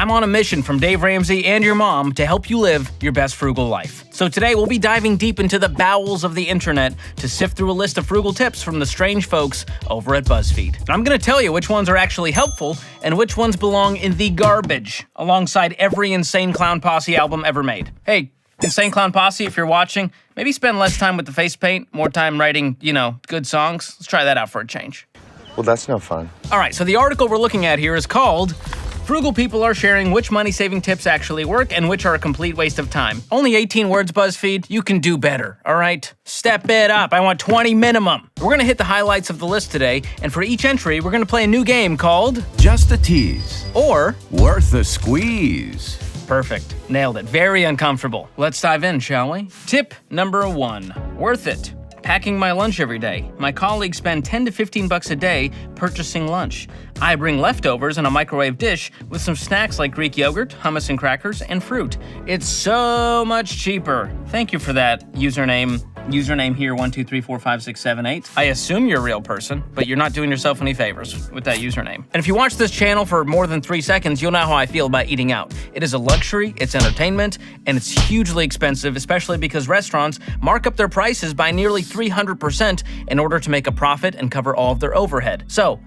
I'm on a mission from Dave Ramsey and your mom to help you live your best frugal life. So today we'll be diving deep into the bowels of the internet to sift through a list of frugal tips from the strange folks over at BuzzFeed. And I'm going to tell you which ones are actually helpful and which ones belong in the garbage, alongside every Insane Clown Posse album ever made. Hey, Insane Clown Posse, if you're watching, maybe spend less time with the face paint, more time writing, good songs. Let's try that out for a change. Well, that's no fun. All right, so the article we're looking at here is called Frugal People Are Sharing Which Money-Saving Tips Actually Work and Which Are a Complete Waste of Time. Only 18 words, BuzzFeed. You can do better, all right? Step it up. I want 20 minimum. We're going to hit the highlights of the list today, and for each entry, we're going to play a new game called Just a Tease or Worth a Squeeze. Perfect. Nailed it. Very uncomfortable. Let's dive in, shall we? Tip number 1. Worth it. Packing my lunch every day. My colleagues spend $10 to $15 a day purchasing lunch. I bring leftovers in a microwave dish with some snacks like Greek yogurt, hummus and crackers, and fruit. It's so much cheaper. Thank you for that, username here 123456778. I assume you're a real person, but you're not doing yourself any favors with that username. And if you watch this channel for more than 3 seconds, you'll know how I feel about eating out. It is a luxury, it's entertainment, and it's hugely expensive, especially because restaurants mark up their prices by nearly 300% in order to make a profit and cover all of their overhead. So,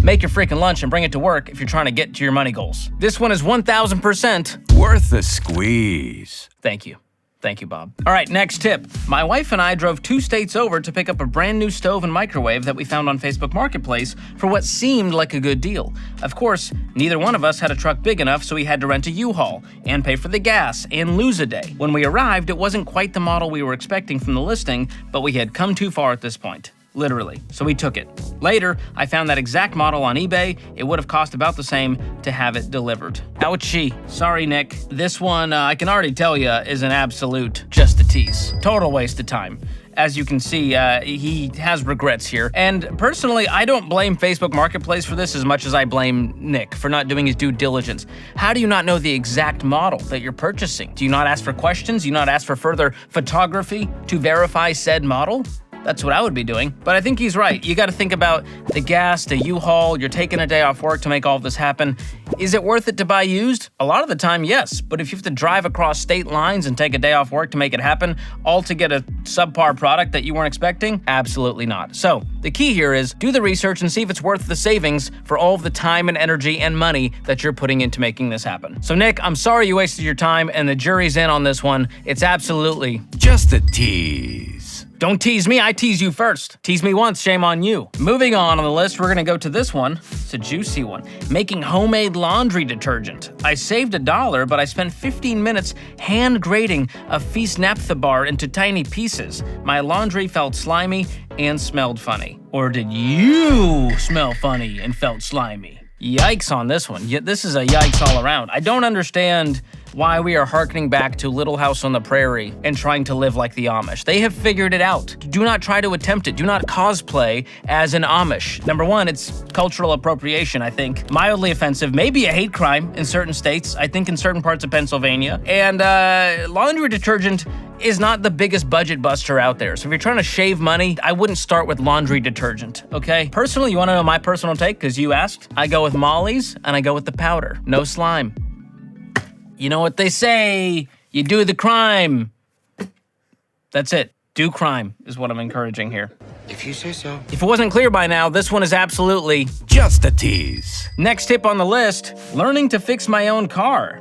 make your freaking lunch and bring it to work if you're trying to get to your money goals. This one is 1000% Worth a squeeze. Thank you. Thank you, Bob. All right, next tip. My wife and I drove 2 states over to pick up a brand new stove and microwave that we found on Facebook Marketplace for what seemed like a good deal. Of course, neither one of us had a truck big enough, so we had to rent a U-Haul and pay for the gas and lose a day. When we arrived, it wasn't quite the model we were expecting from the listing, but we had come too far at this point. Literally. So we took it. Later, I found that exact model on eBay. It would have cost about the same to have it delivered. Ouchie. Sorry, Nick. This one, I can already tell you, is an absolute just a tease. Total waste of time. As you can see, he has regrets here. And personally, I don't blame Facebook Marketplace for this as much as I blame Nick for not doing his due diligence. How do you not know the exact model that you're purchasing? Do you not ask for questions? Do you not ask for further photography to verify said model? That's what I would be doing. But I think he's right. You got to think about the gas, the U-Haul, you're taking a day off work to make all of this happen. Is it worth it to buy used? A lot of the time, yes. But if you have to drive across state lines and take a day off work to make it happen, all to get a subpar product that you weren't expecting, absolutely not. So the key here is do the research and see if it's worth the savings for all of the time and energy and money that you're putting into making this happen. So Nick, I'm sorry you wasted your time and the jury's in on this one. It's absolutely just a tease. Don't tease me, I tease you first. Tease me once, shame on you. Moving on the list, we're gonna go to this one. It's a juicy one. Making homemade laundry detergent. I saved $1, but I spent 15 minutes hand grating a Feast naphtha bar into tiny pieces. My laundry felt slimy and smelled funny. Or did you smell funny and felt slimy? Yikes on this one. This is a yikes all around. I don't understand why we are hearkening back to Little House on the Prairie and trying to live like the Amish. They have figured it out. Do not try to attempt it. Do not cosplay as an Amish. Number one, it's cultural appropriation, I think. Mildly offensive, maybe a hate crime in certain states, I think in certain parts of Pennsylvania. And laundry detergent is not the biggest budget buster out there. So if you're trying to shave money, I wouldn't start with laundry detergent, okay? Personally, you wanna know my personal take, because you asked? I go with Molly's and I go with the powder. No slime. You know what they say, you do the crime. That's it. Do crime is what I'm encouraging here. If you say so. If it wasn't clear by now, this one is absolutely just a tease. Next tip on the list, learning to fix my own car.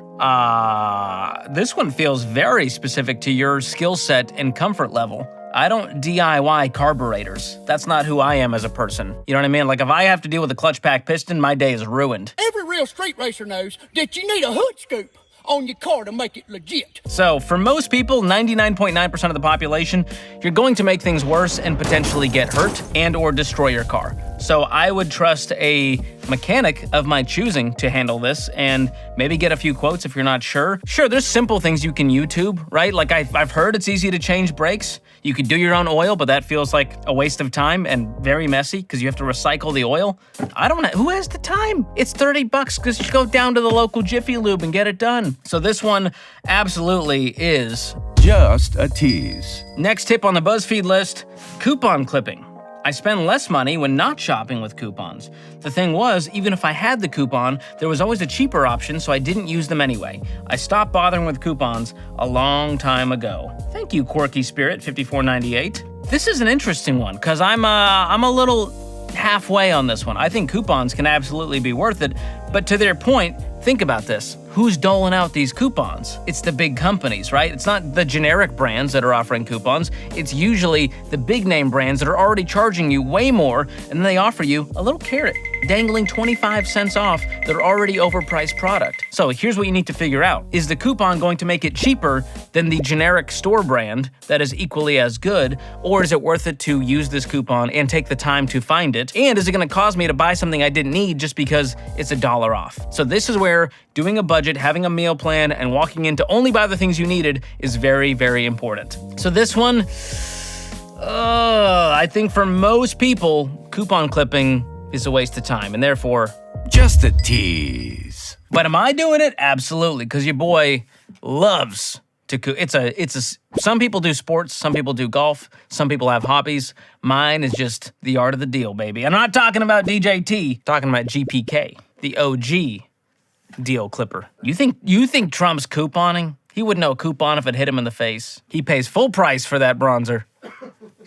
This one feels very specific to your skill set and comfort level. I don't DIY carburetors. That's not who I am as a person. You know what I mean? Like if I have to deal with a clutch pack piston, my day is ruined. Every real street racer knows that you need a hood scoop on your car to make it legit. So for most people, 99.9% of the population, you're going to make things worse and potentially get hurt and or destroy your car. So I would trust a mechanic of my choosing to handle this and maybe get a few quotes if you're not sure. Sure, there's simple things you can YouTube, right? Like I've heard it's easy to change brakes. You could do your own oil, but that feels like a waste of time and very messy because you have to recycle the oil. I don't know, who has the time? It's $30 because you go down to the local Jiffy Lube and get it done. So this one absolutely is just a tease. Next tip on the BuzzFeed list, coupon clipping. I spend less money when not shopping with coupons. The thing was, even if I had the coupon, there was always a cheaper option, so I didn't use them anyway. I stopped bothering with coupons a long time ago. Thank you, Quirky Spirit 5498. This is an interesting one, because I'm a little halfway on this one. I think coupons can absolutely be worth it, but to their point, think about this. Who's doling out these coupons? It's the big companies, right? It's not the generic brands that are offering coupons. It's usually the big name brands that are already charging you way more, and then they offer you a little carrot, dangling 25 cents off their already overpriced product. So here's what you need to figure out. Is the coupon going to make it cheaper than the generic store brand that is equally as good, or is it worth it to use this coupon and take the time to find it? And is it gonna cause me to buy something I didn't need just because it's $1 off? So this is where doing a budget, having a meal plan, and walking in to only buy the things you needed is very, very important. So this one, I think for most people, coupon clipping is a waste of time, and therefore, Just a tease. but am I doing it? Absolutely, because your boy loves to some people do sports, some people do golf, some people have hobbies. Mine is just the art of the deal, baby. I'm not talking about DJT, talking about GPK, the OG deal clipper. You think Trump's couponing? He would know a coupon if it hit him in the face. He pays full price for that bronzer.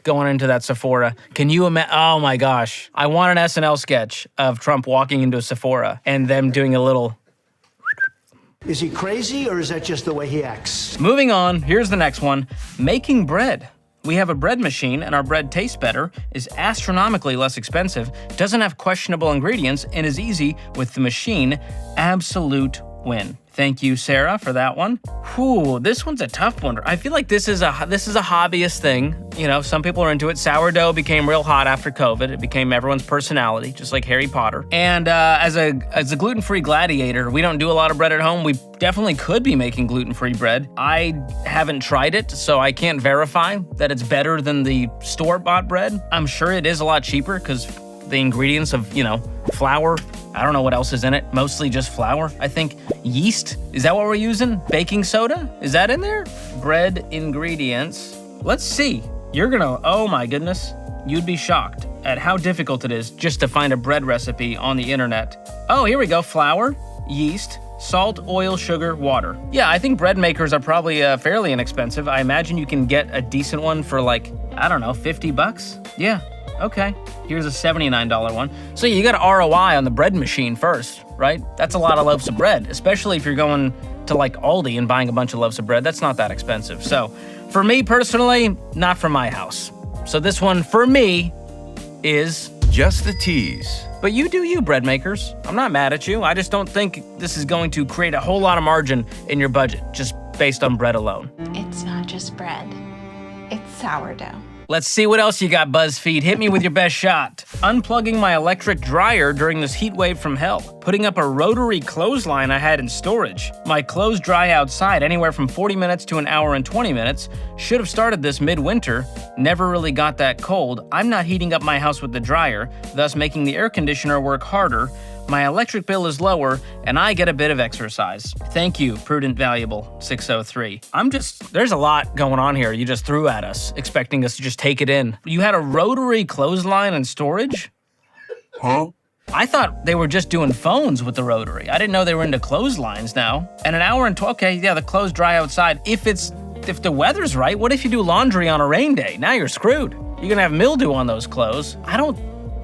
Going into that Sephora. Can you imagine? Oh my gosh. I want an SNL sketch of Trump walking into a Sephora and them doing a little... Is he crazy, or is that just the way he acts? Moving on, here's the next one. Making bread. We have a bread machine, and our bread tastes better, is astronomically less expensive, doesn't have questionable ingredients, and is easy with the machine. Absolute win. Thank you, Sarah, for that one. Whew, this one's a tough one. I feel like this is a hobbyist thing. You know, some people are into it. Sourdough became real hot after COVID. It became everyone's personality, just like Harry Potter. And as a gluten-free gladiator, we don't do a lot of bread at home. We definitely could be making gluten-free bread. I haven't tried it, so I can't verify that it's better than the store-bought bread. I'm sure it is a lot cheaper because the ingredients of, flour. I don't know what else is in it. Mostly just flour, I think. Yeast, is that what we're using? Baking soda, is that in there? Bread ingredients. Let's see. Oh my goodness. You'd be shocked at how difficult it is just to find a bread recipe on the internet. Oh, here we go. Flour, yeast, salt, oil, sugar, water. Yeah, I think bread makers are probably fairly inexpensive. I imagine you can get a decent one for $50. Yeah. Okay, here's a $79 one. So you got an ROI on the bread machine first, right? That's a lot of loaves of bread, especially if you're going to Aldi and buying a bunch of loaves of bread. That's not that expensive. So for me personally, not for my house. So this one for me is Just a tease. But you do you, bread makers. I'm not mad at you. I just don't think this is going to create a whole lot of margin in your budget just based on bread alone. It's not just bread, it's sourdough. Let's see what else you got, BuzzFeed. Hit me with your best shot. Unplugging my electric dryer during this heat wave from hell. Putting up a rotary clothesline I had in storage. My clothes dry outside anywhere from 40 minutes to an hour and 20 minutes. Should have started this midwinter. Never really got that cold. I'm not heating up my house with the dryer, thus making the air conditioner work harder. My electric bill is lower, and I get a bit of exercise. Thank you, Prudent Valuable 603. There's a lot going on here you just threw at us, expecting us to just take it in. You had a rotary clothesline in storage? Huh? I thought they were just doing phones with the rotary. I didn't know they were into clotheslines now. And an hour and 12, okay, yeah, the clothes dry outside. If the weather's right, what if you do laundry on a rain day? Now you're screwed. You're gonna have mildew on those clothes. I don't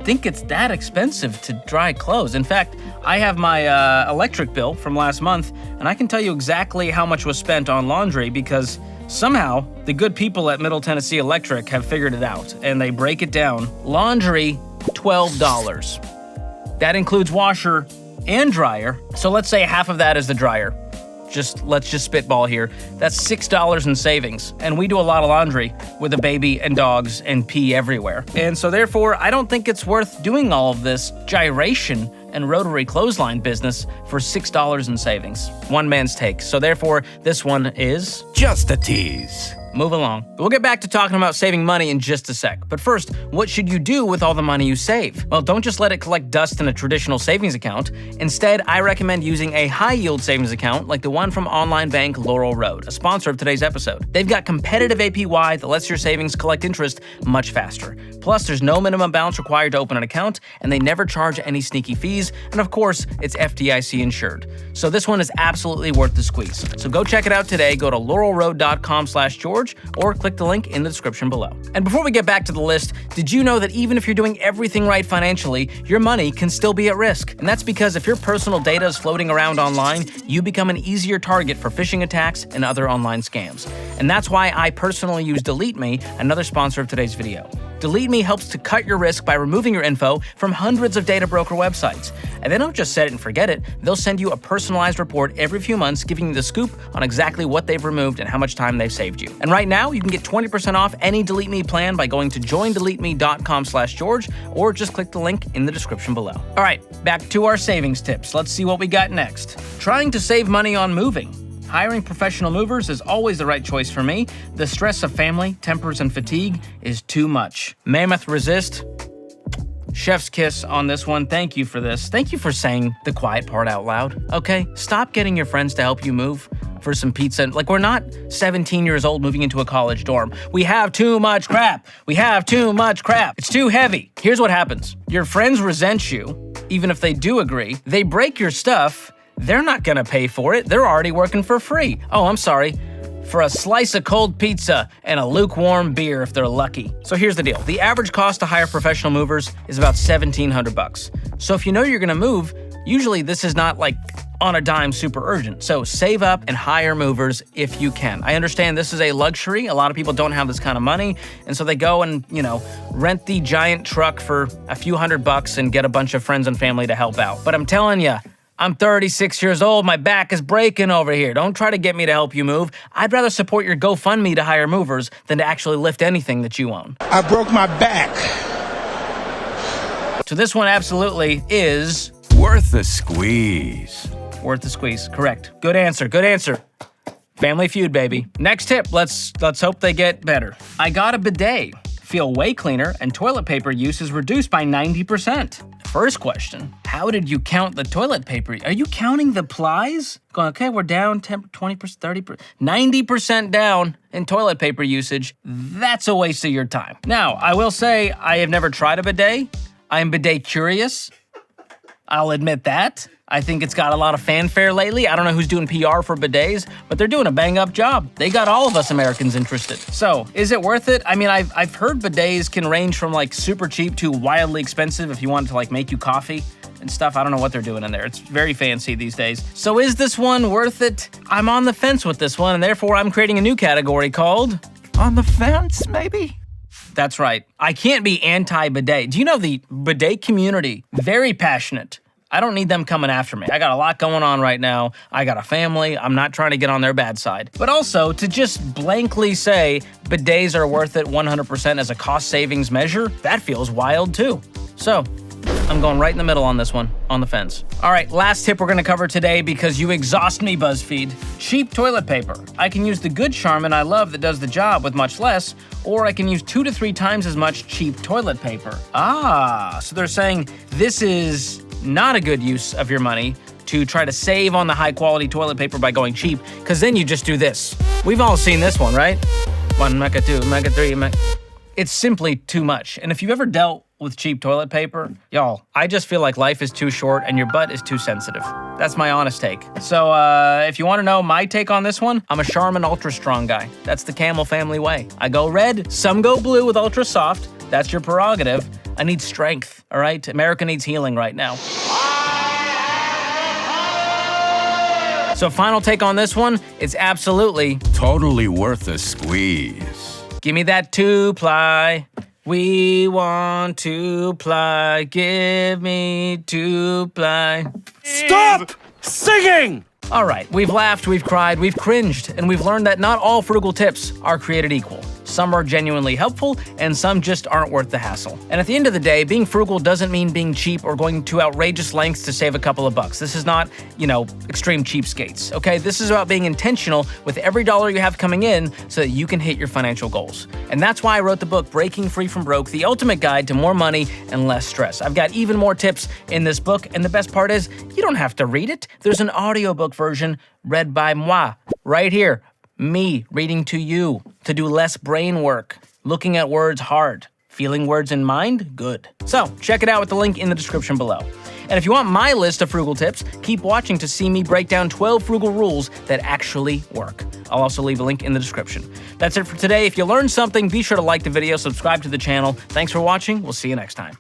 think it's that expensive to dry clothes. In fact, I have my electric bill from last month, and I can tell you exactly how much was spent on laundry because somehow the good people at Middle Tennessee Electric have figured it out, and they break it down. Laundry, $12. That includes washer and dryer. So let's say half of that is the dryer. Let's just spitball here. That's $6 in savings. And we do a lot of laundry with a baby and dogs and pee everywhere. And so therefore, I don't think it's worth doing all of this gyration and rotary clothesline business for $6 in savings. One man's take. So therefore, this one is Just a tease. move along. We'll get back to talking about saving money in just a sec. But first, what should you do with all the money you save? Well, don't just let it collect dust in a traditional savings account. Instead, I recommend using a high-yield savings account like the one from online bank Laurel, a sponsor of today's episode. They've got competitive APY that lets your savings collect interest much faster. Plus, there's no minimum balance required to open an account, and they never charge any sneaky fees, and of course, it's FDIC insured. So this one is absolutely worth the squeeze. So go check it out today. Go to laurelroad.com/George or click the link in the description below. And before we get back to the list, did you know that even if you're doing everything right financially, your money can still be at risk? And that's because if your personal data is floating around online, you become an easier target for phishing attacks and other online scams. And that's why I personally use Delete Me, another sponsor of today's video. Delete Me helps to cut your risk by removing your info from hundreds of data broker websites. And they don't just set it and forget it, they'll send you a personalized report every few months giving you the scoop on exactly what they've removed and how much time they've saved you. And right now, you can get 20% off any Delete Me plan by going to joindeleteme.com/George or just click the link in the description below. All right, back to our savings tips. Let's see what we got next. Trying to save money on moving. Hiring professional movers is always the right choice for me. The stress of family, tempers, and fatigue is too much. Mammoth resist. Chef's kiss on this one. Thank you for this. Thank you for saying the quiet part out loud. Okay, stop getting your friends to help you move for some pizza. Like, we're not 17 years old moving into a college dorm. We have too much crap. We have too much crap. It's too heavy. Here's what happens. Your friends resent you, even if they do agree. They break your stuff. They're not gonna pay for it. They're already working for free. Oh, I'm sorry. For a slice of cold pizza and a lukewarm beer if they're lucky. So here's the deal. The average cost to hire professional movers is about $1,700. So if you know you're gonna move, usually this is not like on a dime super urgent. So save up and hire movers if you can. I understand this is a luxury. A lot of people don't have this kind of money. And so they go and, rent the giant truck for a few $100 and get a bunch of friends and family to help out. But I'm telling you, I'm 36 years old, my back is breaking over here. Don't try to get me to help you move. I'd rather support your GoFundMe to hire movers than to actually lift anything that you own. I broke my back. So this one absolutely is Worth the squeeze. worth the squeeze. Correct. Good answer. Good answer. Family Feud, baby. Next tip. Let's hope they get better. I got a bidet. Feel way cleaner, and toilet paper use is reduced by 90%. First question, how did you count the toilet paper? Are you counting the plies? Going, okay, we're down 10, 20%, 30%, 90% down in toilet paper usage. That's a waste of your time. Now, I will say I have never tried a bidet. I am bidet curious. I'll admit that. I think it's got a lot of fanfare lately. I don't know who's doing PR for bidets, but they're doing a bang-up job. They got all of us Americans interested. So, is it worth it? I mean, I've heard bidets can range from like super cheap to wildly expensive if you want it to like make you coffee and stuff. I don't know what they're doing in there. It's very fancy these days. So is this one worth it? I'm on the fence with this one, and therefore I'm creating a new category called On the fence, maybe? That's right. I can't be anti-bidet. Do you know the bidet community? Very passionate. I don't need them coming after me. I got a lot going on right now. I got a family. I'm not trying to get on their bad side. But also, to just blankly say bidets are worth it 100% as a cost savings measure, that feels wild too. So, I'm going right in the middle on this one, on the fence. All right, last tip we're gonna cover today because you exhaust me, BuzzFeed. Cheap toilet paper. I can use the good Charmin I love that does the job with much less, or I can use 2 to 3 times as much cheap toilet paper. So they're saying this is not a good use of your money to try to save on the high quality toilet paper by going cheap, because then you just do this. We've all seen this one, right? 1 mega, 2 mega, 3 mega. It's simply too much. And if you've ever dealt with cheap toilet paper, y'all, I just feel like life is too short and your butt is too sensitive. That's my honest take. So if you want to know my take on this one, I'm a Charmin Ultra Strong guy. That's the Kamel family way. I go red, some go blue with Ultra Soft. That's your prerogative. I need strength, all right? America needs healing right now. So final take on this one, it's absolutely Totally worth a squeeze. give me that 2-ply. We want 2-ply. Give me 2-ply. Stop singing! All right, we've laughed, we've cried, we've cringed, and we've learned that not all frugal tips are created equal. Some are genuinely helpful, and some just aren't worth the hassle. And at the end of the day, being frugal doesn't mean being cheap or going to outrageous lengths to save a couple of bucks. This is not, extreme cheapskates, okay? This is about being intentional with every dollar you have coming in so that you can hit your financial goals. And that's why I wrote the book, Breaking Free from Broke, the ultimate guide to more money and less stress. I've got even more tips in this book, and the best part is, you don't have to read it. There's an audiobook version read by moi, right here. Me reading to you, to do less brain work, looking at words hard, feeling words in mind, good. So check it out with the link in the description below. And if you want my list of frugal tips, keep watching to see me break down 12 frugal rules that actually work. I'll also leave a link in the description. That's it for today. If you learned something, be sure to like the video, subscribe to the channel. Thanks for watching. We'll see you next time.